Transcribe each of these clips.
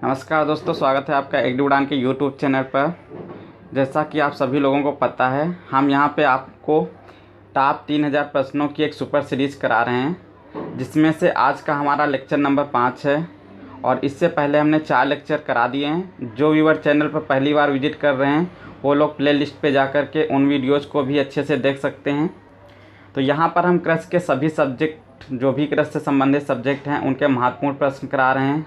नमस्कार दोस्तों, स्वागत है आपका एग्री उड़ान के यूट्यूब चैनल पर। जैसा कि आप सभी लोगों को पता है, हम यहां पे आपको टॉप 3000 प्रश्नों की एक सुपर सीरीज़ करा रहे हैं, जिसमें से आज का हमारा लेक्चर नंबर 5 है। और इससे पहले हमने 4 लेक्चर करा दिए हैं। जो व्यूअर चैनल पर पहली बार विजिट कर रहे हैं वो लोग प्ले लिस्ट पर जा कर के उन वीडियोज़ को भी अच्छे से देख सकते हैं। तो यहाँ पर हम कृषि के सभी सब्जेक्ट, जो भी कृषि से संबंधित सब्जेक्ट हैं, उनके महत्वपूर्ण प्रश्न करा रहे हैं।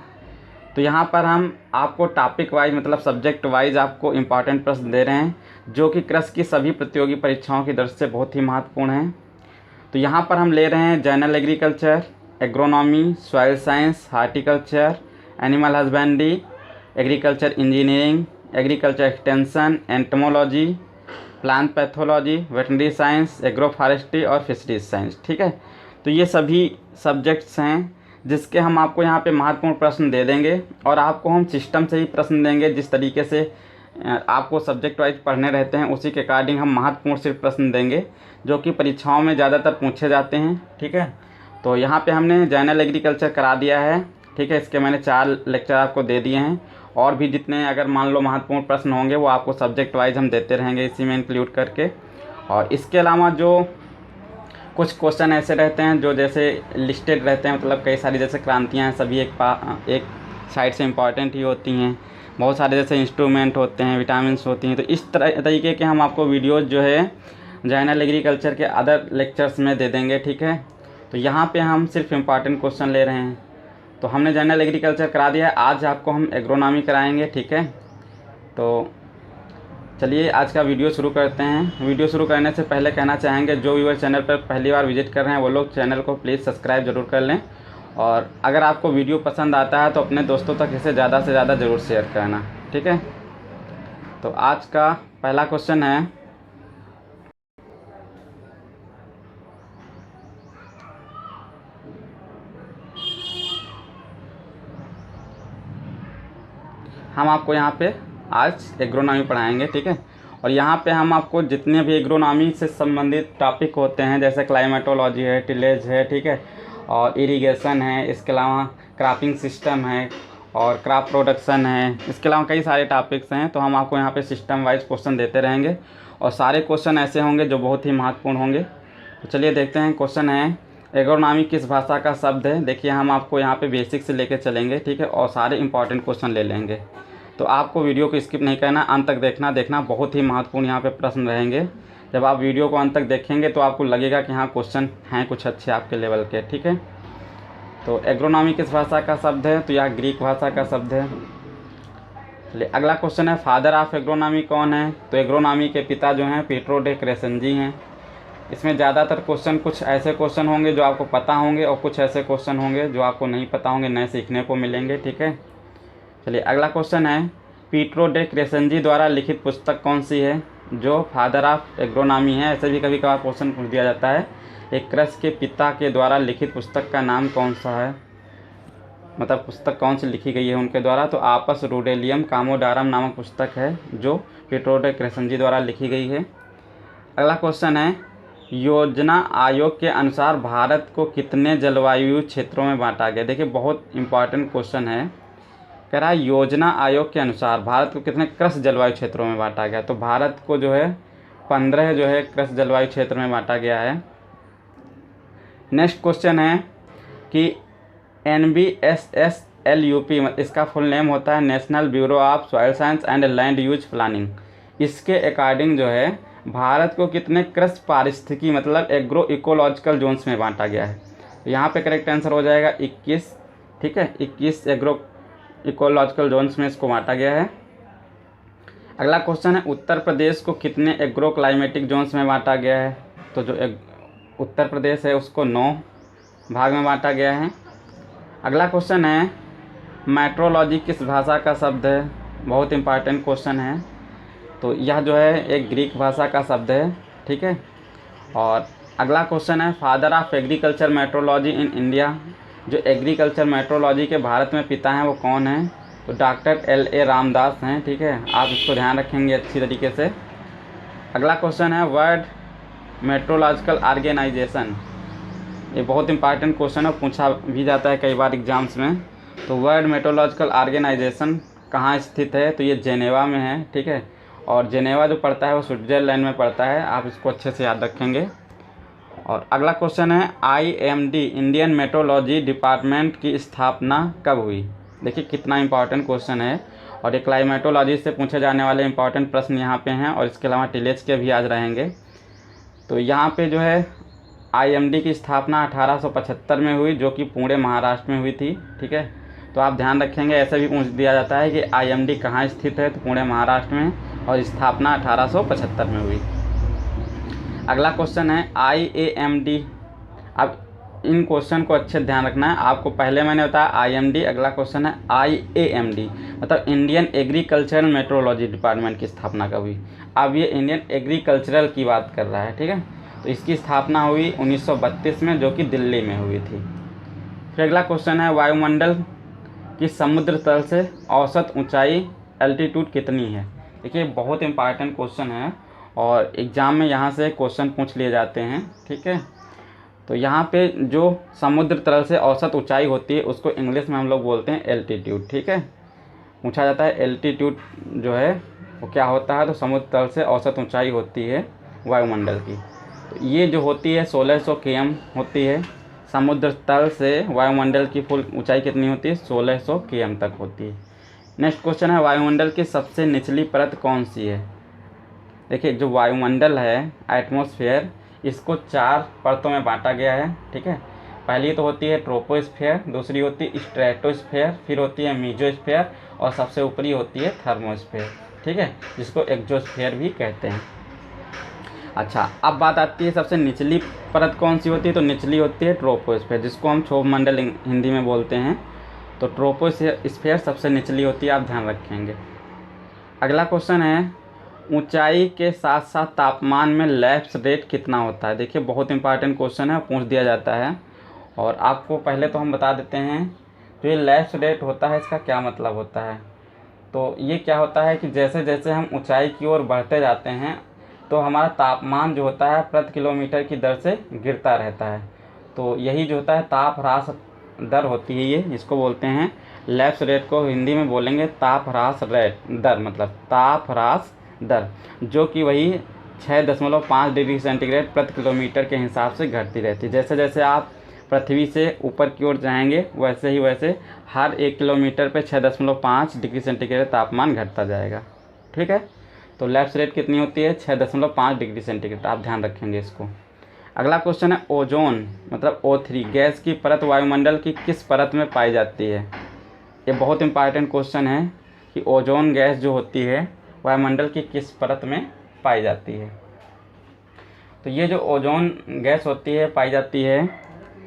तो यहाँ पर हम आपको टॉपिक वाइज, मतलब सब्जेक्ट वाइज आपको इम्पॉर्टेंट प्रश्न दे रहे हैं, जो कि कृषि की सभी प्रतियोगी परीक्षाओं की दृष्टि से बहुत ही महत्वपूर्ण हैं। तो यहाँ पर हम ले रहे हैं general agriculture, agronomy, soil science, horticulture, animal husbandry, agriculture engineering, agriculture extension, entomology, plant pathology, veterinary science, agro forestry और फिशरीज साइंस। ठीक है, तो ये सभी सब्जेक्ट्स हैं जिसके हम आपको यहाँ पे महत्वपूर्ण प्रश्न दे देंगे, और आपको हम सिस्टम से ही प्रश्न देंगे। जिस तरीके से आपको सब्जेक्ट वाइज पढ़ने रहते हैं, उसी के अकॉर्डिंग हम महत्वपूर्ण सिर्फ प्रश्न देंगे, जो कि परीक्षाओं में ज़्यादातर पूछे जाते हैं। ठीक है, तो यहाँ पे हमने जनरल एग्रीकल्चर करा दिया है। ठीक है, इसके मैंने 4 लेक्चर आपको दे दिए हैं, और भी जितने अगर मान लो महत्वपूर्ण प्रश्न होंगे वो आपको सब्जेक्ट वाइज हम देते रहेंगे, इसी में इंक्लूड करके। और इसके अलावा जो कुछ क्वेश्चन ऐसे रहते हैं जो जैसे लिस्टेड रहते हैं, मतलब कई सारी जैसे क्रांतियाँ हैं, सभी एक साइड से इम्पॉर्टेंट ही होती हैं। बहुत सारे जैसे इंस्ट्रूमेंट होते हैं, विटामिन्स होती हैं। तो इस तरीके के हम आपको वीडियोज़ जो है जनरल एग्रीकल्चर के अदर लेक्चर्स में दे देंगे। ठीक है, तो यहाँ पे हम सिर्फ इम्पॉर्टेंट क्वेश्चन ले रहे हैं। तो हमने जनरल एग्रीकल्चर करा दिया है, आज आपको हम एग्रोनॉमी कराएंगे। ठीक है, तो चलिए आज का वीडियो शुरू करते हैं। वीडियो शुरू करने से पहले कहना चाहेंगे, जो व्यूअर चैनल पर पहली बार विजिट कर रहे हैं वो लोग चैनल को प्लीज़ सब्सक्राइब ज़रूर कर लें, और अगर आपको वीडियो पसंद आता है तो अपने दोस्तों तक इसे ज़्यादा से ज़्यादा ज़रूर शेयर करना। ठीक है, तो आज का पहला क्वेश्चन है, हम आपको यहाँ पे आज एग्रोनॉमी पढ़ाएंगे। ठीक है, और यहाँ पे हम आपको जितने भी एग्रोनॉमी से संबंधित टॉपिक होते हैं, जैसे क्लाइमेटोलॉजी है, टिलेज है, ठीक है, और इरिगेशन है, इसके अलावा क्रॉपिंग सिस्टम है, और क्रॉप प्रोडक्शन है, इसके अलावा कई सारे टॉपिक्स हैं। तो हम आपको यहाँ पे सिस्टम वाइज क्वेश्चन देते रहेंगे, और सारे क्वेश्चन ऐसे होंगे जो बहुत ही महत्वपूर्ण होंगे। तो चलिए देखते हैं। क्वेश्चन है, एग्रोनॉमी किस भाषा का शब्द है? देखिए, हम आपको यहाँ पे बेसिक से लेकर चलेंगे। ठीक है, और सारे इंपॉर्टेंट क्वेश्चन ले लेंगे। तो आपको वीडियो को स्किप नहीं करना, अंत तक देखना बहुत ही महत्वपूर्ण यहाँ पे प्रश्न रहेंगे। जब आप वीडियो को अंत तक देखेंगे तो आपको लगेगा कि हाँ, क्वेश्चन हैं कुछ अच्छे आपके लेवल के। ठीक है, तो एग्रोनॉमी किस भाषा का शब्द है? तो यह ग्रीक भाषा का शब्द है। चलिए अगला क्वेश्चन है, फादर ऑफ एग्रोनॉमी कौन है? तो एग्रोनॉमी के पिता जो हैं पीटरो डे क्रेसेंजी हैं। इसमें ज़्यादातर क्वेश्चन कुछ ऐसे क्वेश्चन होंगे जो आपको पता होंगे, और कुछ ऐसे क्वेश्चन होंगे जो आपको नहीं पता होंगे, नए सीखने को मिलेंगे। ठीक है, चलिए अगला क्वेश्चन है, पीटरो डे क्रेसेंजी द्वारा लिखित पुस्तक कौन सी है जो फादर ऑफ एग्रोनॉमी है? ऐसे भी कभी कभार क्वेश्चन पूछ दिया जाता है, एक कृषि के पिता के द्वारा लिखित पुस्तक का नाम कौन सा है, मतलब पुस्तक कौन सी लिखी गई है उनके द्वारा? तो आपस रूडेलियम कामोडारम नामक पुस्तक है जो पीटरो डे क्रेसेंजी द्वारा लिखी गई है। अगला क्वेश्चन है, योजना आयोग के अनुसार भारत को कितने जलवायु क्षेत्रों में बांटा गया? देखिए, बहुत इंपॉर्टेंट क्वेश्चन है। कह रहा है योजना आयोग के अनुसार भारत को कितने कृषि जलवायु क्षेत्रों में बांटा गया? तो भारत को जो है 15 जो है कृषि जलवायु क्षेत्र में बांटा गया है। नेक्स्ट क्वेश्चन है कि NBSSLUP, इसका फुल नेम होता है national bureau of soil science and land use planning. इसके अकॉर्डिंग जो है भारत को कितने कृषि पारिस्थितिकी, मतलब एग्रो इकोलॉजिकल जोन्स में बांटा गया है? यहाँ पे करेक्ट आंसर हो जाएगा 21। ठीक है, 21 एग्रो इकोलॉजिकल जोन्स में इसको बांटा गया है। अगला क्वेश्चन है, उत्तर प्रदेश को कितने एग्रो क्लाइमेटिक जोन्स में बांटा गया है? तो जो उत्तर प्रदेश है उसको 9 भाग में बांटा गया है। अगला क्वेश्चन है, मेट्रोलॉजी किस भाषा का शब्द है? बहुत इंपॉर्टेंट क्वेश्चन है। तो यह जो है एक ग्रीक भाषा का शब्द है। ठीक है, और अगला क्वेश्चन है, father of agriculture metrology in India, जो एग्रीकल्चर मेट्रोलॉजी के भारत में पिता हैं वो कौन है? तो डॉक्टर LA रामदास हैं। ठीक है, आप इसको ध्यान रखेंगे अच्छी तरीके से। अगला क्वेश्चन है, वर्ल्ड मेट्रोलॉजिकल ऑर्गेनाइजेशन, ये बहुत इंपॉर्टेंट क्वेश्चन है, पूछा भी जाता है कई बार एग्जाम्स में। तो वर्ल्ड मेट्रोलॉजिकल ऑर्गेनाइजेशन कहाँ स्थित है, तो ये जेनेवा में है, ठीक है। और जेनेवा जो पड़ता है वो स्विट्ज़रलैंड में पड़ता है, आप इसको अच्छे से याद रखेंगे। और अगला क्वेश्चन है IMD इंडियन मेट्रोलॉजी डिपार्टमेंट की स्थापना कब हुई। देखिए कितना इंपॉर्टेंट क्वेश्चन है, और ये क्लाइमेटोलॉजी से पूछे जाने वाले इंपॉर्टेंट प्रश्न यहाँ पे हैं, और इसके अलावा टीलेज के भी आज रहेंगे। तो यहाँ पे जो है IMD की स्थापना 1875 में हुई, जो कि पुणे महाराष्ट्र में हुई थी, ठीक है। तो आप ध्यान रखेंगे, ऐसे भी पूछ दिया जाता है कि IMD कहाँ स्थित है, तो पुणे महाराष्ट्र में, और स्थापना 1875 में हुई। अगला क्वेश्चन है IAMD। अब इन क्वेश्चन को अच्छे ध्यान रखना है आपको। पहले मैंने बताया IMD, अगला क्वेश्चन है IAMD, मतलब इंडियन एग्रीकल्चरल मेट्रोलॉजी डिपार्टमेंट की स्थापना कब हुई। अब ये इंडियन एग्रीकल्चरल की बात कर रहा है, ठीक है। तो इसकी स्थापना हुई 1932 में, जो कि दिल्ली में हुई थी। फिर अगला क्वेश्चन है वायुमंडल की समुद्र तल से औसत ऊंचाई एल्टीट्यूड कितनी है। देखिए बहुत इंपॉर्टेंट क्वेश्चन है, और एग्ज़ाम में यहाँ से क्वेश्चन पूछ लिए जाते हैं, ठीक है। तो यहाँ पे जो समुद्र तल से औसत ऊंचाई होती है उसको इंग्लिश में हम लोग बोलते हैं एल्टीट्यूड, ठीक है। पूछा जाता है एल्टीट्यूड जो है वो क्या होता है, तो समुद्र तल से औसत ऊंचाई होती है वायुमंडल की। तो ये जो होती है 1600 km होती है। समुद्र तल से वायुमंडल की फुल ऊंचाई कितनी होती है, 1600 km तक होती है। नेक्स्ट क्वेश्चन है वायुमंडल की सबसे निचली परत कौन सी है। देखिए जो वायुमंडल है एटमॉस्फेयर, इसको 4 परतों में बांटा गया है, ठीक है। पहली तो होती है ट्रोपोस्फेयर, दूसरी होती है स्ट्रेटोस्फेयर, फिर होती है मीजोस्फेयर, और सबसे ऊपरी होती है थर्मोस्फेयर, ठीक है, जिसको एक्सोस्फेयर भी कहते हैं। अच्छा, अब बात आती है सबसे निचली परत कौन सी होती है, तो निचली होती है ट्रोपोस्फेयर, जिसको हम क्षोभ मंडल हिंदी में बोलते हैं। तो ट्रोपोस्फेयर सबसे निचली होती है, आप ध्यान रखेंगे। अगला क्वेश्चन है ऊंचाई के साथ साथ तापमान में लैप्स रेट कितना होता है। देखिए बहुत इंपॉर्टेंट क्वेश्चन है, पूछ दिया जाता है। और आपको पहले तो हम बता देते हैं जो ये लैप्स रेट होता है इसका क्या मतलब होता है। तो ये क्या होता है कि जैसे जैसे हम ऊंचाई की ओर बढ़ते जाते हैं तो हमारा तापमान जो होता है प्रति किलोमीटर की दर से गिरता रहता है। तो यही जो होता है ताप ह्रास दर होती है, ये इसको बोलते हैं लैप्स रेट, को हिंदी में बोलेंगे ताप ह्रास रेट दर, मतलब ताप ह्रास दर, जो कि वही 6.5 डिग्री सेंटीग्रेड प्रति किलोमीटर के हिसाब से घटती रहती है। जैसे जैसे आप पृथ्वी से ऊपर की ओर जाएंगे वैसे ही वैसे हर 1 किलोमीटर पे 6.5 डिग्री सेंटीग्रेड तापमान घटता जाएगा, ठीक है। तो लैप्स रेट कितनी होती है, 6.5 डिग्री सेंटीग्रेड, आप ध्यान रखेंगे इसको। अगला क्वेश्चन है ओजोन मतलब O3 गैस की परत वायुमंडल की किस परत में पाई जाती है। ये बहुत इंपॉर्टेंट क्वेश्चन है कि ओजोन गैस जो होती है वायुमंडल की किस परत में पाई जाती है। तो ये जो ओजोन गैस होती है पाई जाती है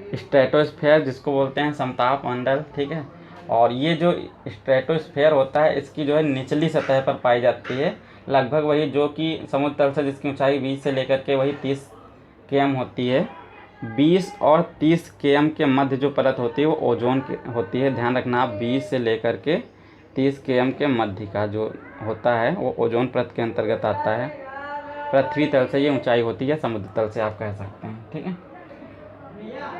स्ट्रेटोस्फेयर, जिसको बोलते हैं समताप मंडल, ठीक है। और ये जो स्ट्रेटोस्फेयर होता है इसकी जो है निचली सतह पर पाई जाती है, लगभग वही जो कि समुद्र तल से जिसकी ऊंचाई 20 से लेकर के वही 30 km होती है। 20 और 30 km के मध्य जो परत होती है वो ओजोन की होती है। ध्यान रखना आप 20 से लेकर के 30 km के मध्य का जो होता है वो ओजोन परत के अंतर्गत आता है। पृथ्वी तल से ये ऊंचाई होती है, समुद्र तल से आप कह सकते हैं, ठीक है।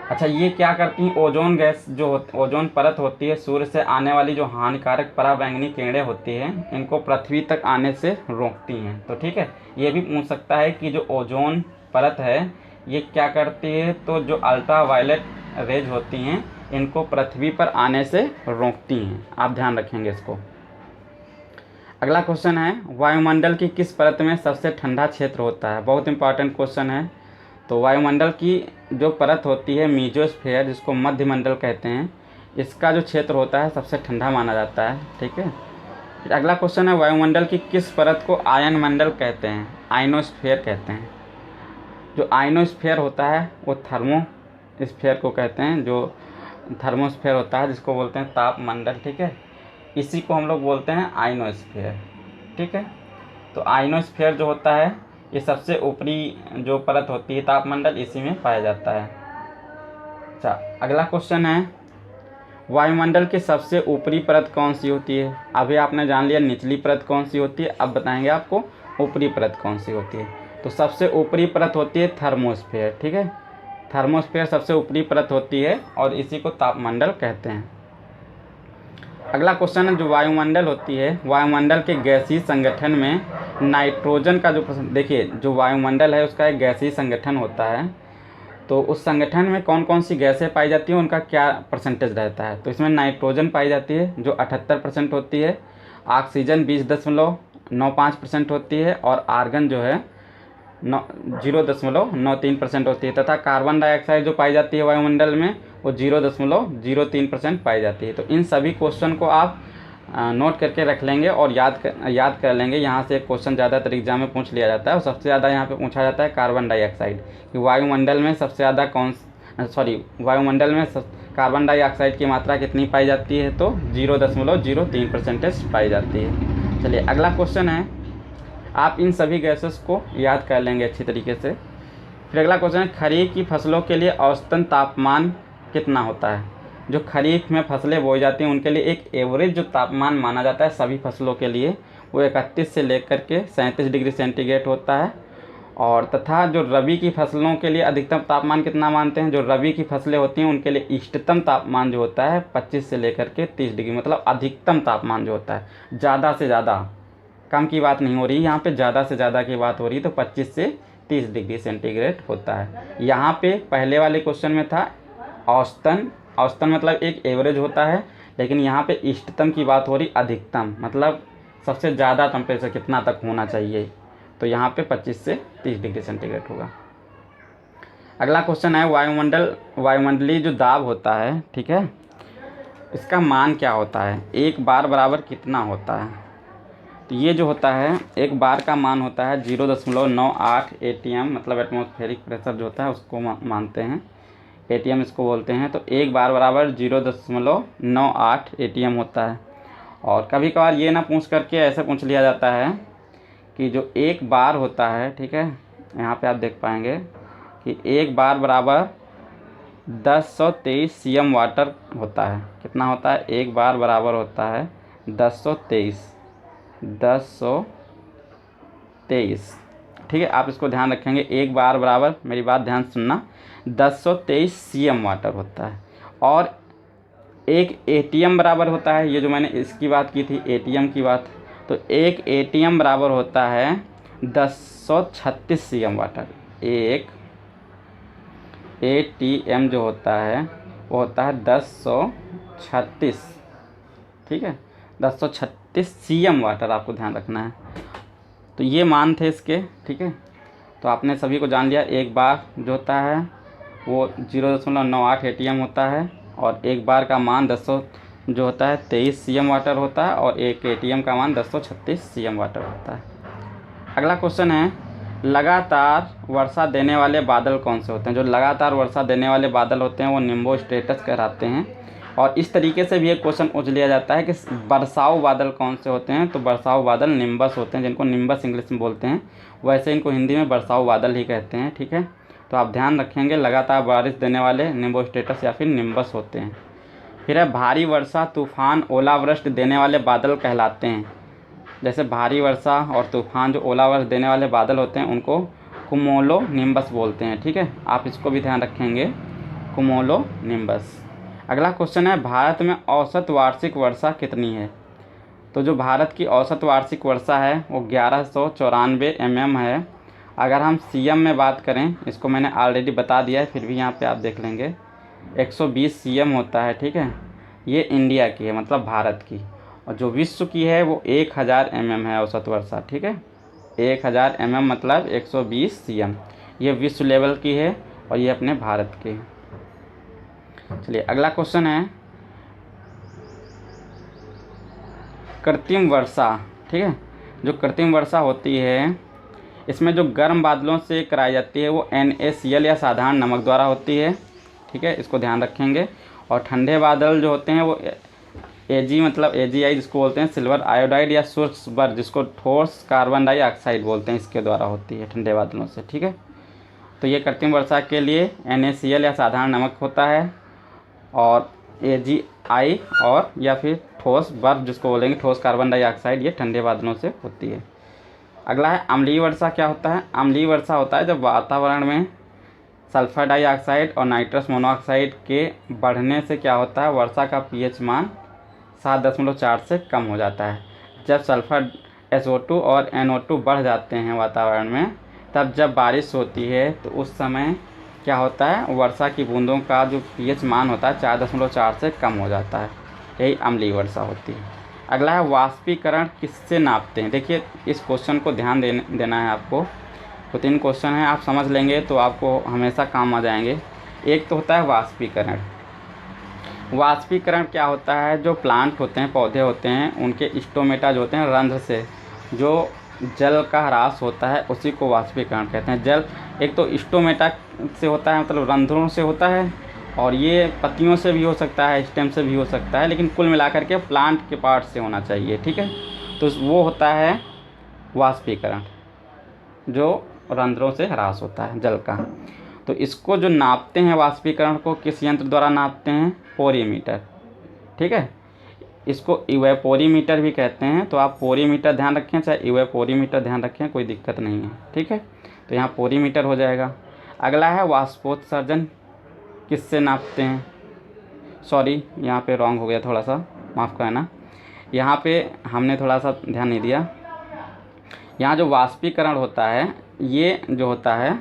अच्छा, ये क्या करती हैं, ओजोन गैस जो ओजोन परत होती है सूर्य से आने वाली जो हानिकारक पराबैंगनी किरणें होती हैं इनको पृथ्वी तक आने से रोकती हैं। तो ठीक है, ये भी पूछ सकता है कि जो ओजोन परत है ये क्या करती है, तो जो अल्ट्रा वायलेट रेज होती हैं इनको पृथ्वी पर आने से रोकती हैं, आप ध्यान रखेंगे इसको। अगला क्वेश्चन है वायुमंडल की किस परत में सबसे ठंडा क्षेत्र होता है। बहुत इंपॉर्टेंट क्वेश्चन है। तो वायुमंडल की जो परत होती है मीजोस्फीयर, जिसको मध्यमंडल कहते हैं, इसका जो क्षेत्र होता है सबसे ठंडा माना जाता है, ठीक है। फिर अगला क्वेश्चन है वायुमंडल की किस परत को आयन मंडल कहते हैं, आयनोस्फीयर कहते हैं। जो आयनोस्फीयर होता है वो थर्मोस्फीयर को कहते हैं, जो थर्मोस्फीयर होता है जिसको बोलते हैं तापमंडल, ठीक है, इसी को हम लोग बोलते हैं आयनोस्फीयर, ठीक है। तो आयनोस्फीयर जो होता है ये सबसे ऊपरी जो परत होती है तापमंडल, इसी में पाया जाता है। अच्छा, अगला क्वेश्चन है वायुमंडल की सबसे ऊपरी परत कौन सी होती है। अभी आपने जान लिया निचली परत कौन सी होती है, अब बताएंगे आपको ऊपरी परत कौन सी होती है। तो सबसे ऊपरी परत होती है थर्मोस्फीयर, ठीक है, थर्मोस्फीयर सबसे ऊपरी परत होती है और इसी को तापमंडल कहते हैं। अगला क्वेश्चन है, जो वायुमंडल होती है, वायुमंडल के गैसीय संगठन में नाइट्रोजन का जो देखिए, जो वायुमंडल है उसका एक गैसीय संगठन होता है, तो उस संगठन में कौन कौन सी गैसें पाई जाती हैं, उनका क्या परसेंटेज रहता है। तो इसमें नाइट्रोजन पाई जाती है जो 78% होती है, ऑक्सीजन 20.95% होती है, और आर्गन जो है 0.93% होती है, तथा कार्बन डाइऑक्साइड जो पाई जाती है वायुमंडल में वो 0.03% पाई जाती है। तो इन सभी क्वेश्चन को आप नोट करके रख लेंगे और याद कर लेंगे। यहाँ से एक क्वेश्चन ज़्यादातर एग्जाम में पूछ लिया जाता है, और सबसे ज़्यादा यहाँ पे पूछा जाता है कार्बन डाइऑक्साइड, कि वायुमंडल में सबसे ज़्यादा वायुमंडल में कार्बन डाइऑक्साइड की मात्रा कितनी पाई जाती है, तो 0.03% पाई जाती है। चलिए अगला क्वेश्चन है, आप इन सभी गैसेस को याद कर लेंगे अच्छी तरीके से। फिर अगला क्वेश्चन है, खरीफ की फसलों के लिए औसतन तापमान कितना होता है। जो खरीफ में फसलें बोई जाती हैं उनके लिए एक एवरेज जो तापमान माना जाता है सभी फसलों के लिए, वो 31 से लेकर के 37 डिग्री सेंटीग्रेड होता है। और तथा जो रबी की फसलों के लिए अधिकतम तापमान कितना मानते हैं, जो रबी की फसलें होती हैं उनके लिए इष्टतम तापमान जो होता है 25 से लेकर के 30 डिग्री, मतलब अधिकतम तापमान जो होता है, ज़्यादा से ज़्यादा, कम की बात नहीं हो रही यहाँ पे, ज़्यादा से ज़्यादा की बात हो रही है, तो 25 से 30 डिग्री सेंटीग्रेड होता है। यहाँ पे पहले वाले क्वेश्चन में था औसतन, औसतन मतलब एक एवरेज होता है, लेकिन यहाँ पे इष्टतम की बात हो रही, अधिकतम मतलब सबसे ज़्यादा टेम्परेचर कितना तक होना चाहिए, तो यहाँ पे 25 से 30 डिग्री सेंटीग्रेड होगा। अगला क्वेश्चन है, वायुमंडलीय जो दाब होता है, ठीक है, इसका मान क्या होता है, एक बार बराबर कितना होता है। तो ये जो होता है, एक बार का मान होता है 0.98 ATM, मतलब एटमॉस्फेरिक प्रेशर जो होता है उसको मानते हैं, ATM इसको बोलते हैं। तो एक बार बराबर 0.98 ATM होता है। और कभी कभार ये ना पूछ करके ऐसे पूछ लिया जाता है कि जो एक बार होता है, ठीक है, यहाँ पे आप देख पाएंगे कि एक बार बराबर 1023 CM वाटर होता है। कितना होता है, एक बार बराबर होता है 1023, ठीक है, आप इसको ध्यान रखेंगे। एक बार बराबर, मेरी बात ध्यान सुनना, 1023 CM वाटर होता है। और एक ATM बराबर होता है, ये जो मैंने इसकी बात की थी ATM की बात, तो एक ATM बराबर होता है 1036 CM वाटर। एक ATM जो होता है वो होता है 1036, ठीक है, 1036 CM वाटर आपको ध्यान रखना है। तो ये मान थे इसके, ठीक है, तो आपने सभी को जान लिया। एक बार जो होता है वो 0.98 ATM होता है, और एक बार का मान 23 CM वाटर होता है, और एक ATM का मान 1036 CM वाटर होता है। अगला क्वेश्चन है, लगातार वर्षा देने वाले बादल कौन से होते हैं। जो लगातार वर्षा देने वाले बादल होते हैं वो निम्बो स्टेटस कहलाते हैं। और इस तरीके से भी एक क्वेश्चन पूछ लिया जाता है कि बरसाऊ बादल कौन से होते हैं, तो बरसाऊ बादल निम्बस होते हैं, जिनको निम्बस इंग्लिश में बोलते हैं, वैसे इनको हिंदी में बरसाऊ बादल ही कहते हैं, ठीक है। तो आप ध्यान रखेंगे, लगातार बारिश देने वाले निम्बो स्टेटस या फिर निम्बस होते हैं। फिर है, भारी वर्षा, तूफान, ओलावृष्टि देने वाले बादल कहलाते हैं। जैसे भारी वर्षा और तूफान, जो ओलावृष्टि देने वाले बादल होते हैं उनको कुमुलो निम्बस बोलते हैं, ठीक है, आप इसको भी ध्यान रखेंगे, कुमुलो निम्बस। अगला क्वेश्चन है, भारत में औसत वार्षिक वर्षा कितनी है। तो जो भारत की औसत वार्षिक वर्षा है वो 1194 mm है। अगर हम CM में बात करें, इसको मैंने ऑलरेडी बता दिया है, फिर भी यहाँ पे आप देख लेंगे, 120 CM होता है, ठीक है, ये इंडिया की है, मतलब भारत की। और जो विश्व की है वो 1000 mm है औसत वर्षा, ठीक है, 1000 mm मतलब 120 CM, ये विश्व लेवल की है और ये अपने भारत की है। चलिए अगला क्वेश्चन है, कृत्रिम वर्षा, ठीक है, जो कृत्रिम वर्षा होती है इसमें जो गर्म बादलों से कराई जाती है वो NaCl या साधारण नमक द्वारा होती है, ठीक है, इसको ध्यान रखेंगे। और ठंडे बादल जो होते हैं वो Ag मतलब AgI जिसको बोलते हैं, सिल्वर आयोडाइड या शुष्क बर्फ जिसको ठोस कार्बन डाइऑक्साइड बोलते हैं, इसके द्वारा होती है ठंडे बादलों से, ठीक है। तो ये कृत्रिम वर्षा के लिए NaCl या साधारण नमक होता है, और AgI और या फिर ठोस बर्फ जिसको बोलेंगे ठोस कार्बन डाइऑक्साइड, ये ठंडे बादलों से होती है। अगला है, अम्लीय वर्षा क्या होता है। अम्लीय वर्षा होता है जब वातावरण में सल्फर डाइऑक्साइड और नाइट्रस मोनोऑक्साइड के बढ़ने से क्या होता है, वर्षा का pH मान 7.4 से कम हो जाता है। जब सल्फ़र SO2 और NO2 बढ़ जाते हैं वातावरण में, तब जब बारिश होती है तो उस समय क्या होता है, वर्षा की बूंदों का जो pH मान होता है 4.4 से कम हो जाता है। यही अम्लीय वर्षा होती है। अगला है वाष्पीकरण किससे नापते हैं। देखिए इस क्वेश्चन को ध्यान देना है आपको। तो 3 क्वेश्चन हैं, आप समझ लेंगे तो आपको हमेशा काम आ जाएंगे। एक तो होता है वाष्पीकरण। वाष्पीकरण क्या होता है, जो प्लांट होते हैं, पौधे होते हैं, उनके स्टोमेटा जो होते हैं, रंध्र से जो जल का ह्रास होता है उसी को वाष्पीकरण कहते हैं। जल एक तो स्टोमेटा से होता है, मतलब रंध्रों से होता है, और ये पत्तियों से भी हो सकता है, स्टेम से भी हो सकता है, लेकिन कुल मिलाकर के प्लांट के पार्ट से होना चाहिए, ठीक है। तो वो होता है वाष्पीकरण, जो रंध्रों से ह्रास होता है जल का। तो इसको जो नापते हैं वाष्पीकरण को किस यंत्र द्वारा नापते हैं, पोरीमीटर, ठीक है। इसको इवेपोरीमीटर भी कहते हैं। तो आप पोरीमीटर ध्यान रखें चाहे इवेपोरीमीटर ध्यान रखें, कोई दिक्कत नहीं है, ठीक है। तो यहाँ पोरीमीटर हो जाएगा। अगला है वाष्पोत्सर्जन किससे नापते हैं। सॉरी यहाँ पे रॉन्ग हो गया, थोड़ा सा माफ़ करना, यहाँ पे हमने थोड़ा सा ध्यान नहीं दिया। यहाँ जो वाष्पीकरण होता है, ये जो होता है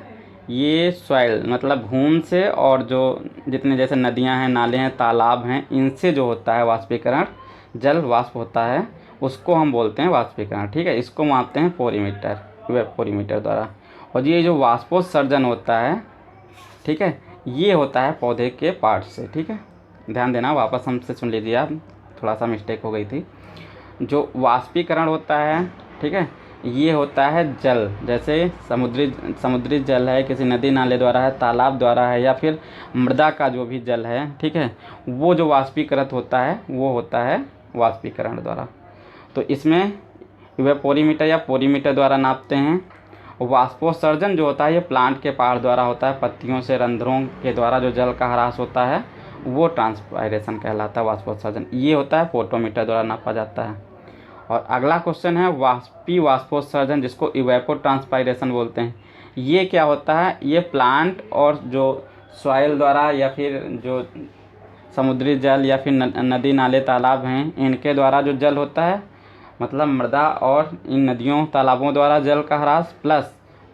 ये सॉइल मतलब भूमि से, और जो जितने जैसे नदियाँ हैं, नाले हैं, तालाब हैं, इनसे जो होता है वाष्पीकरण, जल वाष्प होता है, उसको हम बोलते हैं वाष्पीकरण, ठीक है। इसको मापते हैं पोरीमीटर, इवेपोरीमीटर द्वारा। और ये जो वाष्पोत्सर्जन होता है, ठीक है, ये होता है पौधे के पार्ट से, ठीक है। ध्यान देना, वापस हमसे सुन लीजिए आप, थोड़ा सा मिस्टेक हो गई थी। जो वाष्पीकरण होता है, ठीक है, ये होता है जल, जैसे समुद्री जल है, किसी नदी नाले द्वारा है, तालाब द्वारा है, या फिर मृदा का जो भी जल है, ठीक है, वो जो वाष्पीकृत होता है वो होता है वाष्पीकरण द्वारा। तो इसमें इवेपोरीमीटर या पोरीमीटर द्वारा नापते हैं। वाष्पोत्सर्जन जो होता है ये प्लांट के पार्ट द्वारा होता है, पत्तियों से रंध्रों के द्वारा जो जल का ह्रास होता है वो ट्रांसपायरेशन कहलाता है, वाष्पोत्सर्जन। ये होता है फोटोमीटर द्वारा नापा जाता है। और अगला क्वेश्चन है वाष्पोत्सर्जन, जिसको इवेपो ट्रांसपायरेशन बोलते हैं। ये क्या होता है, ये प्लांट और जो सॉइल द्वारा या फिर जो समुद्री जल या फिर नदी नाले तालाब हैं, इनके द्वारा जो जल होता है, मतलब मृदा और इन नदियों तालाबों द्वारा जल का ह्रास प्लस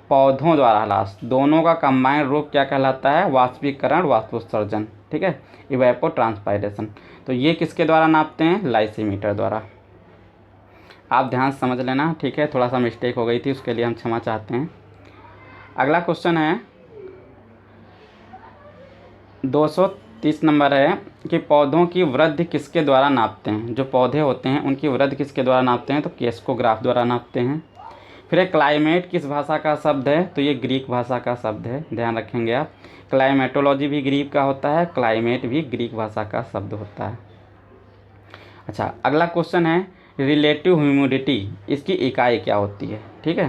पौधों द्वारा ह्रास, दोनों का कंबाइंड रूप क्या कहलाता है, वाष्पीकरण, वाष्पोत्सर्जन, ठीक है, इवेपो ट्रांसपायरेशन। तो ये किसके द्वारा नापते हैं, लाइसीमीटर द्वारा। आप ध्यान से समझ लेना, ठीक है। थोड़ा सा मिस्टेक हो गई थी, उसके लिए हम क्षमा चाहते हैं। अगला क्वेश्चन है 230 नंबर है कि पौधों की वृद्धि किसके द्वारा नापते हैं। जो पौधे होते हैं उनकी वृद्धि किसके द्वारा नापते हैं, तो केस्कोग्राफ द्वारा नापते हैं। फिर क्लाइमेट किस भाषा का शब्द है, तो ये ग्रीक भाषा का शब्द है, ध्यान रखेंगे आप। क्लाइमेटोलॉजी भी ग्रीक का होता है, क्लाइमेट भी ग्रीक भाषा का शब्द होता है। अच्छा, अगला क्वेश्चन है रिलेटिव ह्यूमिडिटी, इसकी इकाई क्या होती है, ठीक है।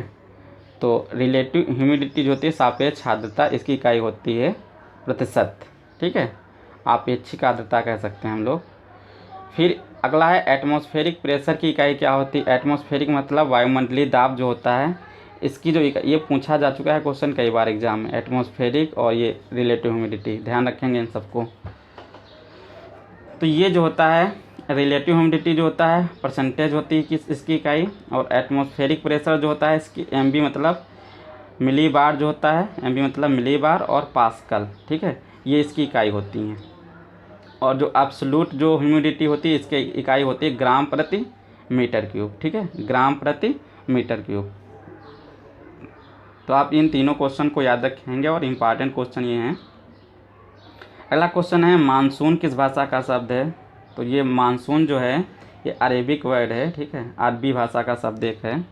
तो रिलेटिव ह्यूमिडिटी जो होती है, सापेक्ष आर्द्रता, इसकी इकाई होती है प्रतिशत, ठीक है। आपेक्षिक आर्द्रता कह सकते हैं हम लोग। फिर अगला है एटमॉस्फेरिक प्रेशर की इकाई क्या होती है। एटमॉस्फेरिक मतलब वायुमंडलीय दाब जो होता है, इसकी जो इकाई, ये पूछा जा चुका है क्वेश्चन कई बार एग्जाम में, एटमॉस्फेरिक और ये रिलेटिव ह्यूमिडिटी, ध्यान रखेंगे इन सबको। तो ये जो होता है रिलेटिव ह्यूमिडिटी जो होता है परसेंटेज होती है किस इसकी इकाई, और एटमॉस्फेरिक प्रेशर जो होता है इसकी MB मतलब मिली बार जो होता है, MB मतलब मिली बार, और पास्कल, ठीक है, ये इसकी इकाई होती हैं। और जो एब्सोल्यूट जो ह्यूमिडिटी होती है इसकी इकाई होती है ग्राम प्रति मीटर क्यूब, ठीक है, ग्राम प्रति मीटर क्यूब। तो आप इन तीनों क्वेश्चन को याद रखेंगे, और इम्पॉर्टेंट क्वेश्चन ये हैं। अगला क्वेश्चन है मानसून किस भाषा का शब्द है। तो ये मानसून जो है ये अरेबिक वर्ड है, ठीक है, अरबी भाषा का शब्द एक है।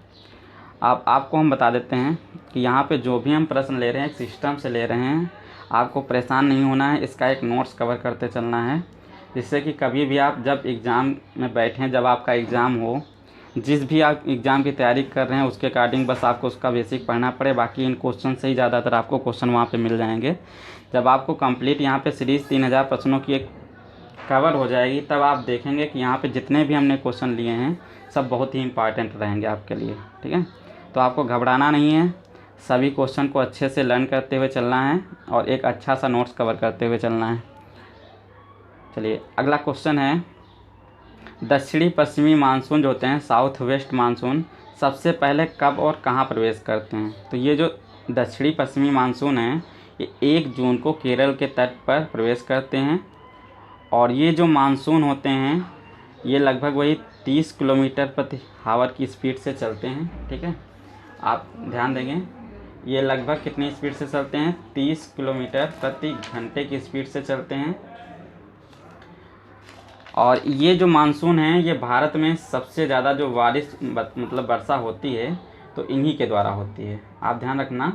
आपको हम बता देते हैं कि यहाँ पे जो भी हम प्रश्न ले रहे हैं एक सिस्टम से ले रहे हैं, आपको परेशान नहीं होना है, इसका एक नोट्स कवर करते चलना है, जिससे कि कभी भी आप जब एग्ज़ाम में बैठें, जब आपका एग्ज़ाम हो, जिस भी आप एग्ज़ाम की तैयारी कर रहे हैं उसके अकॉर्डिंग बस आपको उसका बेसिक पढ़ना पड़े, बाकी इन क्वेश्चन से ही ज़्यादातर आपको क्वेश्चन वहाँ पे मिल जाएंगे। जब आपको कंप्लीट यहाँ पे सीरीज़ 3000 प्रश्नों की एक कवर हो जाएगी, तब आप देखेंगे कि यहाँ पे जितने भी हमने क्वेश्चन लिए हैं सब बहुत ही इंपॉर्टेंट रहेंगे आपके लिए, ठीक है। तो आपको घबराना नहीं है, सभी क्वेश्चन को अच्छे से लर्न करते हुए चलना है, और एक अच्छा सा नोट्स कवर करते हुए चलना है। चलिए अगला क्वेश्चन है दक्षिणी पश्चिमी मानसून जो होते हैं, साउथ वेस्ट मानसून, सबसे पहले कब और कहाँ प्रवेश करते हैं? तो ये जो दक्षिणी पश्चिमी मानसून है ये 1 जून को केरल के तट पर प्रवेश करते हैं। और ये जो मानसून होते हैं ये लगभग वही 30 किलोमीटर प्रति आवर की स्पीड से चलते हैं। ठीक है, आप ध्यान देंगे, ये लगभग कितनी स्पीड से चलते हैं? 30 किलोमीटर प्रति घंटे की स्पीड से चलते हैं। और ये जो मानसून है ये भारत में सबसे ज़्यादा जो बारिश मतलब वर्षा होती है तो इन्हीं के द्वारा होती है। आप ध्यान रखना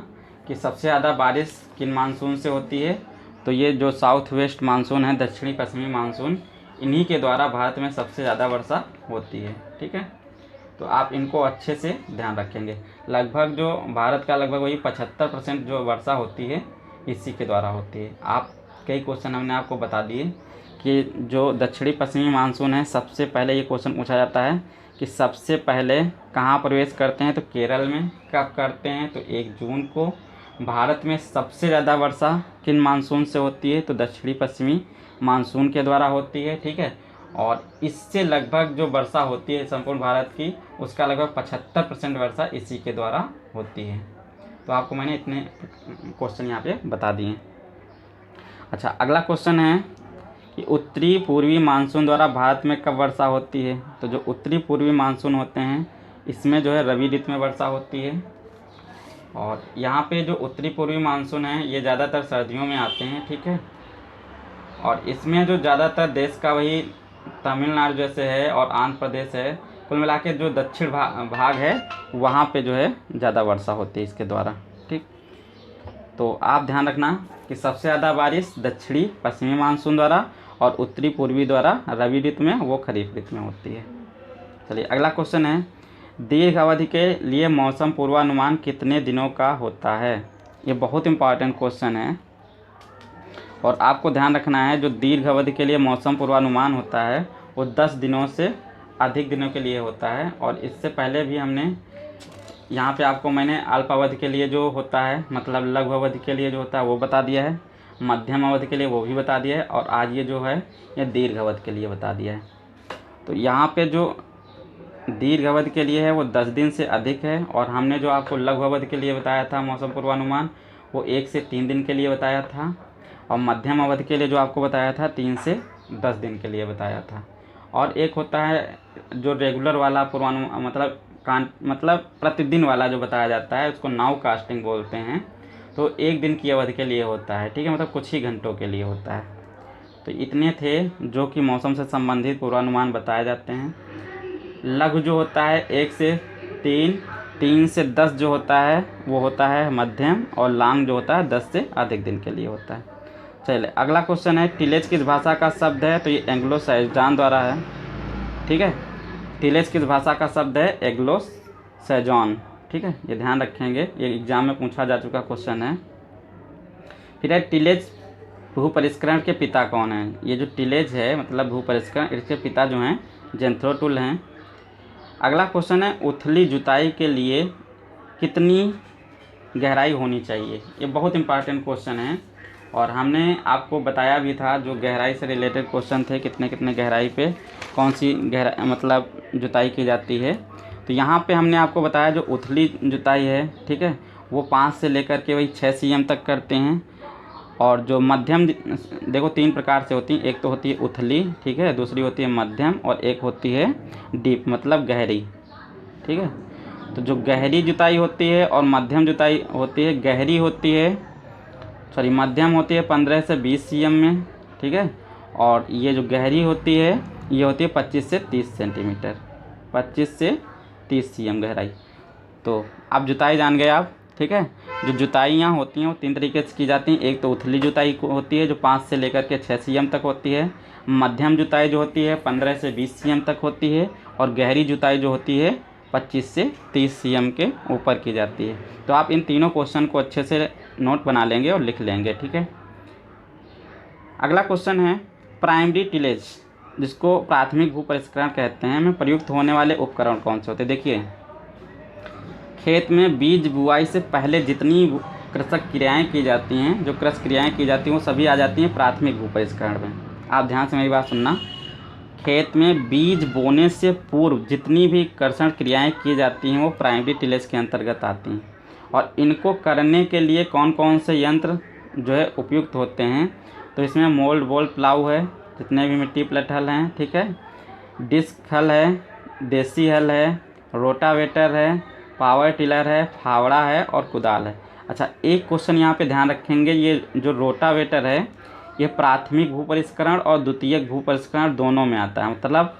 कि सबसे ज़्यादा बारिश किन मानसून से होती है, तो ये जो साउथ वेस्ट मानसून है, दक्षिणी पश्चिमी मानसून, इन्हीं के द्वारा भारत में सबसे ज़्यादा वर्षा होती है। ठीक है, तो आप इनको अच्छे से ध्यान रखेंगे। लगभग जो भारत का लगभग वही 75% जो वर्षा होती है इसी के द्वारा होती है। आप कई क्वेश्चन हमने आपको बता दिए कि जो दक्षिणी पश्चिमी मानसून है, सबसे पहले ये क्वेश्चन पूछा जाता है कि सबसे पहले कहाँ प्रवेश करते हैं, तो केरल में। कब करते हैं? तो 1 जून को। भारत में सबसे ज़्यादा वर्षा किन मानसून से होती है? तो दक्षिणी पश्चिमी मानसून के द्वारा होती है। ठीक है, और इससे लगभग जो वर्षा होती है संपूर्ण भारत की, उसका लगभग 75% वर्षा इसी के द्वारा होती है। तो आपको मैंने इतने क्वेश्चन यहाँ पे बता दिए। अच्छा, अगला क्वेश्चन है कि उत्तरी पूर्वी मानसून द्वारा भारत में कब वर्षा होती है? तो जो उत्तरी पूर्वी मानसून होते हैं इसमें जो है रबी ऋतु में वर्षा होती है। और यहाँ पे जो उत्तरी पूर्वी मानसून है ये ज़्यादातर सर्दियों में आते हैं। ठीक है, और इसमें जो ज़्यादातर देश का वही तमिलनाडु जैसे है और आंध्र प्रदेश है, कुल मिला के जो दक्षिण भाग है वहाँ पे जो है ज़्यादा वर्षा होती है इसके द्वारा। ठीक, तो आप ध्यान रखना कि सबसे ज़्यादा बारिश दक्षिणी पश्चिमी मानसून द्वारा और उत्तरी पूर्वी द्वारा रबी ऋतु में, वो खरीफ ऋतु में होती है। चलिए अगला क्वेश्चन है, दीर्घ अवधि के लिए मौसम पूर्वानुमान कितने दिनों का होता है? ये बहुत इंपॉर्टेंट क्वेश्चन है और आपको ध्यान रखना है जो दीर्घ अवधि के लिए मौसम पूर्वानुमान होता है वो 10 दिनों से अधिक दिनों के लिए होता है। और इससे पहले भी हमने यहाँ पे आपको मैंने अल्प अवधि के लिए जो होता है, मतलब लघु अवधि के लिए जो होता है वो बता दिया है, मध्यम अवधि के लिए वो भी बता दिया है, और आज ये जो है ये दीर्घ अवधि के लिए बता दिया है। तो यहाँ पे जो दीर्घ अवधि के लिए है वो 10 दिन से अधिक है, और हमने जो आपको लघु अवधि के लिए बताया था मौसम पूर्वानुमान वो 1 से 3 दिन के लिए बताया था, और मध्यम अवधि के लिए जो आपको बताया था 3 से 10 दिन के लिए बताया था। और एक होता है जो रेगुलर वाला पूर्वानुमान, मतलब प्रतिदिन वाला जो बताया जाता है उसको नाउ कास्टिंग बोलते हैं। तो 1 दिन की अवधि के लिए होता है। ठीक है, मतलब कुछ ही घंटों के लिए होता है। तो इतने थे जो कि मौसम से संबंधित पूर्वानुमान बताए जाते हैं। लघु जो होता है 1 से 3, 3 से 10 जो होता है वो होता है मध्यम, और लॉन्ग जो होता है 10 से अधिक दिन के लिए होता है। चलिए अगला क्वेश्चन है, टिलेज किस भाषा का शब्द है? तो ये एंग्लो सैजॉन द्वारा है। ठीक है, टिलेज किस भाषा का शब्द है? एंग्लो सैजॉन। ठीक है, ये ध्यान रखेंगे, ये एग्जाम में पूछा जा चुका क्वेश्चन है। फिर है टिलेज भूपरिष्करण के पिता कौन है? ये जो टिलेज है मतलब भूपरिष्करण, इसके पिता जो हैं जेंथ्रो टुल हैं। अगला क्वेश्चन है, उथली जुताई के लिए कितनी गहराई होनी चाहिए? ये बहुत इंपॉर्टेंट क्वेश्चन है और हमने आपको बताया भी था जो गहराई से रिलेटेड क्वेश्चन थे, कितने कितने गहराई पे कौन सी गहराई मतलब जुताई की जाती है। तो यहाँ पे हमने आपको बताया जो उथली जुताई है, ठीक है, वो 5 से लेकर के वही 6 cm तक करते हैं। और जो मध्यम, देखो 3 प्रकार से होती है, एक तो होती है उथली, ठीक है, दूसरी होती है मध्यम, और एक होती है डीप मतलब गहरी। ठीक है, तो जो गहरी जुताई होती है और मध्यम जुताई होती है, गहरी होती है मध्यम होती है 15 से 20 cm में। ठीक है, और ये जो गहरी होती है ये होती है 25 से 30 सेंटीमीटर, 25 से 30 cm गहराई। तो आप जुताई जान गए आप। ठीक है, जो जुताइयाँ होती हैं वो 3 तरीके से की जाती हैं। एक तो उथली जुताई होती है जो 5 से लेकर के 6 cm तक होती है, मध्यम जुताई जो होती है 15 से 20 cm तक होती है, और गहरी जुताई जो होती है 25 से 30 cm के ऊपर की जाती है। तो आप इन तीनों क्वेश्चन को अच्छे से नोट बना लेंगे और लिख लेंगे। ठीक है, अगला क्वेश्चन है, प्राइमरी टिलेज जिसको प्राथमिक भूपरिष्करण कहते हैं में प्रयुक्त होने वाले उपकरण कौन से होते हैं? देखिए, खेत में बीज बुआई से पहले जितनी कृषक क्रियाएं की जाती हैं, जो कृषि क्रियाएं की जाती हैं वो सभी आ जाती हैं प्राथमिक भूपरिष्करण में। आप ध्यान से मेरी बात सुनना। खेत में बीज बोने से पूर्व जितनी भी कर्षण क्रियाएं की जाती हैं वो प्राइमरी टिलेज के अंतर्गत आती हैं। और इनको करने के लिए कौन कौन से यंत्र जो है उपयुक्त होते हैं, तो इसमें मोल्ड बोल प्लाऊ है, जितने भी मिट्टी प्लट हल हैं, ठीक है, डिस्क हल है, देसी हल है, रोटावेटर है, पावर टिलर है, फावड़ा है और कुदाल है। अच्छा, एक क्वेश्चन यहाँ पे ध्यान रखेंगे, ये जो रोटावेटर है ये प्राथमिक भू परिष्करण और द्वितीयक भू परिष्करण दोनों में आता है। मतलब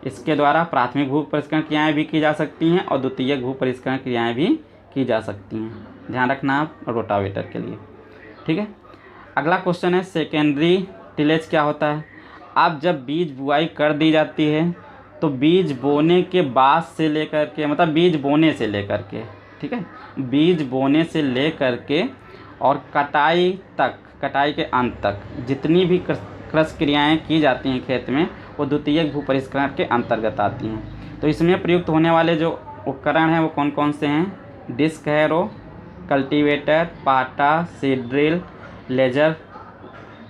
इसके द्वारा प्राथमिक भू परिष्करण क्रियाएँ भी की जा सकती हैं और द्वितीयक भू परिष्करण क्रियाएँ भी की जा सकती हैं। ध्यान रखना आप रोटावेटर के लिए, ठीक है। अगला क्वेश्चन है सेकेंडरी टिलेज क्या होता है। अब जब बीज बुआई कर दी जाती है तो बीज बोने के बाद से लेकर के, मतलब बीज बोने से लेकर के, ठीक है, बीज बोने से लेकर के और कटाई तक, कटाई के अंत तक जितनी भी कृषि क्रियाएँ की जाती हैं खेत में वो द्वितीयक भू परिष्करण के अंतर्गत आती हैं। तो इसमें प्रयुक्त होने वाले जो उपकरण हैं वो कौन कौन से हैं, डिस्क हैरो, कल्टीवेटर, पाटा, seed drill, laser,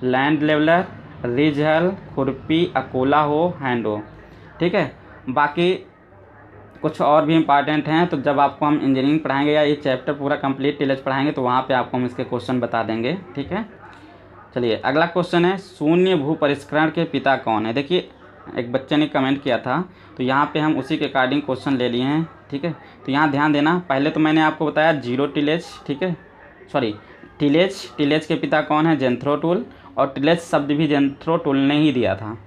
land leveller, ridge हल, खुरपी, अकोला हो, हैंड हो, ठीक है। बाकी कुछ और भी इम्पॉर्टेंट हैं, तो जब आपको हम इंजीनियरिंग पढ़ाएंगे या ये चैप्टर पूरा कंप्लीट टिलेज पढ़ाएंगे तो वहाँ पे आपको हम इसके क्वेश्चन बता देंगे, ठीक है। चलिए अगला क्वेश्चन है शून्य भू परिष्करण के पिता कौन है। देखिए एक बच्चे ने कमेंट किया था तो यहाँ पे हम उसी के अकॉर्डिंग क्वेश्चन ले लिए हैं, ठीक है। तो यहाँ ध्यान देना, पहले तो मैंने आपको बताया जीरो टिलेज, ठीक है, सॉरी टिलेज, टिलेज के पिता कौन है, जेंथ्रो टूल, और टिलेज शब्द भी जेंथ्रो टूल ने ही दिया था।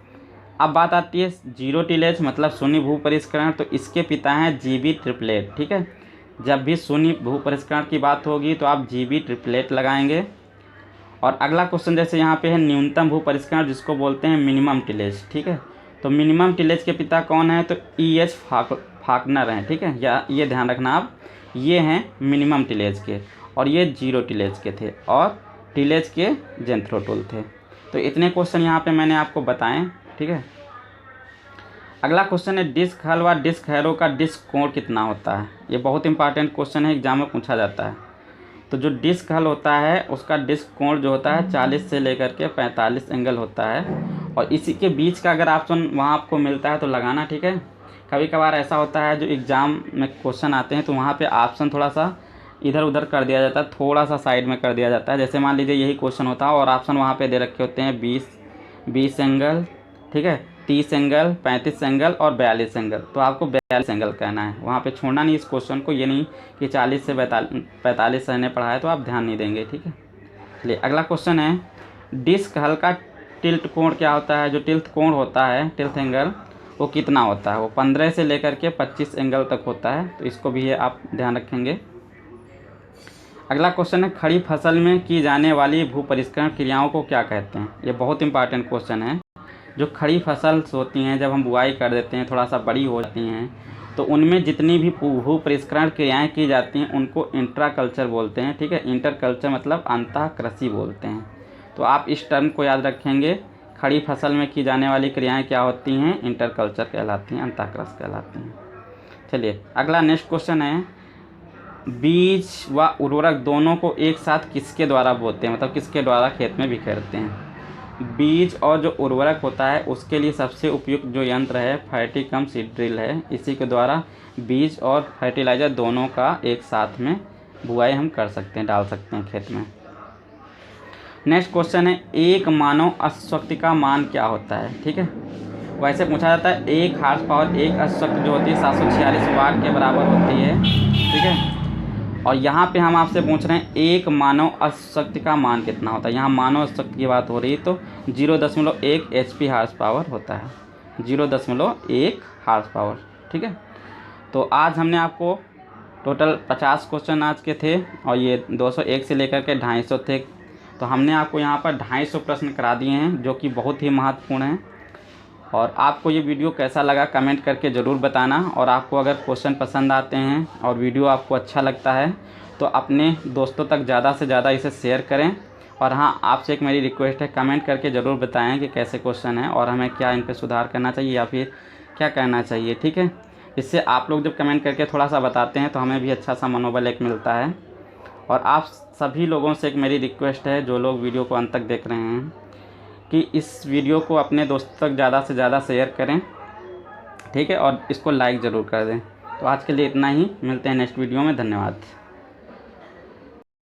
अब बात आती है जीरो टिलेज मतलब शून्य भू परिष्करण, तो इसके पिता हैं जीबी ट्रिपलेट, ठीक है। जब भी शून्य भू परिष्करण की बात होगी तो आप जीबी ट्रिपलेट लगाएंगे। और अगला क्वेश्चन जैसे यहाँ पे है न्यूनतम भू परिष्करण जिसको बोलते हैं मिनिमम टिलेज, ठीक है। तो मिनिमम टिलेज के पिता कौन है, तो EH फाकनर हैं, ठीक है, या ये ध्यान रखना आप, ये हैं मिनिमम टिलेज के, और ये जीरो टिलेज के थे, और टिलेज के जेंथ्रो टूल थे। तो इतने क्वेश्चन यहाँ पे मैंने आपको बताएं, ठीक है। अगला क्वेश्चन है डिस्क हल व डिस्क हैरो का डिस्क कोण कितना होता है। ये बहुत इंपॉर्टेंट क्वेश्चन है, एग्जाम में पूछा जाता है। तो जो डिस्क हल होता है उसका डिस्क कोण जो होता है 40 से लेकर के 45 एंगल होता है, और इसी के बीच का अगर ऑप्शन वहाँ आपको मिलता है तो लगाना, ठीक है। कभी कभार ऐसा होता है जो एग्ज़ाम में क्वेश्चन आते हैं तो वहाँ पे ऑप्शन थोड़ा सा इधर उधर कर दिया जाता है, थोड़ा सा साइड में कर दिया जाता है। जैसे मान लीजिए यही क्वेश्चन होता है और ऑप्शन वहाँ पे दे रखे होते हैं 20 एंगल, ठीक है, 30 एंगल, 35 एंगल और 42 एंगल, तो आपको 42 एंगल कहना है, वहाँ पे छोड़ना नहीं इस क्वेश्चन को। ये नहीं कि 40 से 45 सर ने पढ़ा है तो आप ध्यान नहीं देंगे, ठीक है। चलिए अगला क्वेश्चन है डिस्क हल का टिल्ट कोण क्या होता है। जो टिल्ट कोण होता है, टिल्ट एंगल, वो कितना होता है, वो 15 से लेकर के 25 एंगल तक होता है, तो इसको भी ये आप ध्यान रखेंगे। अगला क्वेश्चन है खड़ी फसल में की जाने वाली भू परिष्करण क्रियाओं को क्या कहते हैं। ये बहुत इंपॉर्टेंट क्वेश्चन है। जो खड़ी फसल होती हैं, जब हम बुआई कर देते हैं, थोड़ा सा बड़ी हो जाती हैं, तो उनमें जितनी भी भू परिष्करण क्रियाएँ की जाती हैं उनको इंट्रा कल्चर बोलते हैं, ठीक है। इंटर कल्चर मतलब अंतः कृषि बोलते हैं। तो आप इस टर्म को याद रखेंगे, खड़ी फसल में की जाने वाली क्रियाएँ क्या होती हैं, इंटर कल्चर कहलाती हैं, अंतः कृषि कहलाती हैं। चलिए अगला नेक्स्ट क्वेश्चन है बीज व उर्वरक दोनों को एक साथ किसके द्वारा बोते हैं, मतलब किसके द्वारा खेत में बिखेरते हैं। बीज और जो उर्वरक होता है उसके लिए सबसे उपयुक्त जो यंत्र है फर्टिकम सीड ड्रिल है। इसी के द्वारा बीज और फर्टिलाइज़र दोनों का एक साथ में बुआई हम कर सकते हैं, डाल सकते हैं खेत में। नेक्स्ट क्वेश्चन है एक मानव अश्वशक्ति का मान क्या होता है, ठीक है। वैसे पूछा जाता है एक हार्स पावर, एक अश्वशक्ति जो होती है 746 वाट के बराबर होती है, ठीक है। और यहाँ पे हम आपसे पूछ रहे हैं एक मानव अश्वशक्ति का मान कितना होता है। यहाँ मानव अश्वशक्ति की बात हो रही है तो 0.1 HP हार्स पावर होता है, 0.1 हार्स पावर, ठीक है। तो आज हमने आपको टोटल 50 क्वेश्चन आज के थे और ये 201 से लेकर के 250 थे। तो हमने आपको यहाँ पर 250 प्रश्न करा दिए हैं जो कि बहुत ही महत्वपूर्ण हैं। और आपको ये वीडियो कैसा लगा कमेंट करके ज़रूर बताना। और आपको अगर क्वेश्चन पसंद आते हैं और वीडियो आपको अच्छा लगता है तो अपने दोस्तों तक ज़्यादा से ज़्यादा इसे शेयर करें। और हाँ, आपसे एक मेरी रिक्वेस्ट है, कमेंट करके ज़रूर बताएं कि कैसे क्वेश्चन है और हमें क्या इन पर सुधार करना चाहिए या फिर क्या करना चाहिए, ठीक है। इससे आप लोग जब कमेंट करके थोड़ा सा बताते हैं तो हमें भी अच्छा सा मनोबल एक मिलता है। और आप सभी लोगों से एक मेरी रिक्वेस्ट है, जो लोग वीडियो को अंत तक देख रहे हैं, कि इस वीडियो को अपने दोस्तों तक ज़्यादा से ज़्यादा शेयर करें, ठीक है, और इसको लाइक ज़रूर कर दें। तो आज के लिए इतना ही, मिलते हैं नेक्स्ट वीडियो में। धन्यवाद।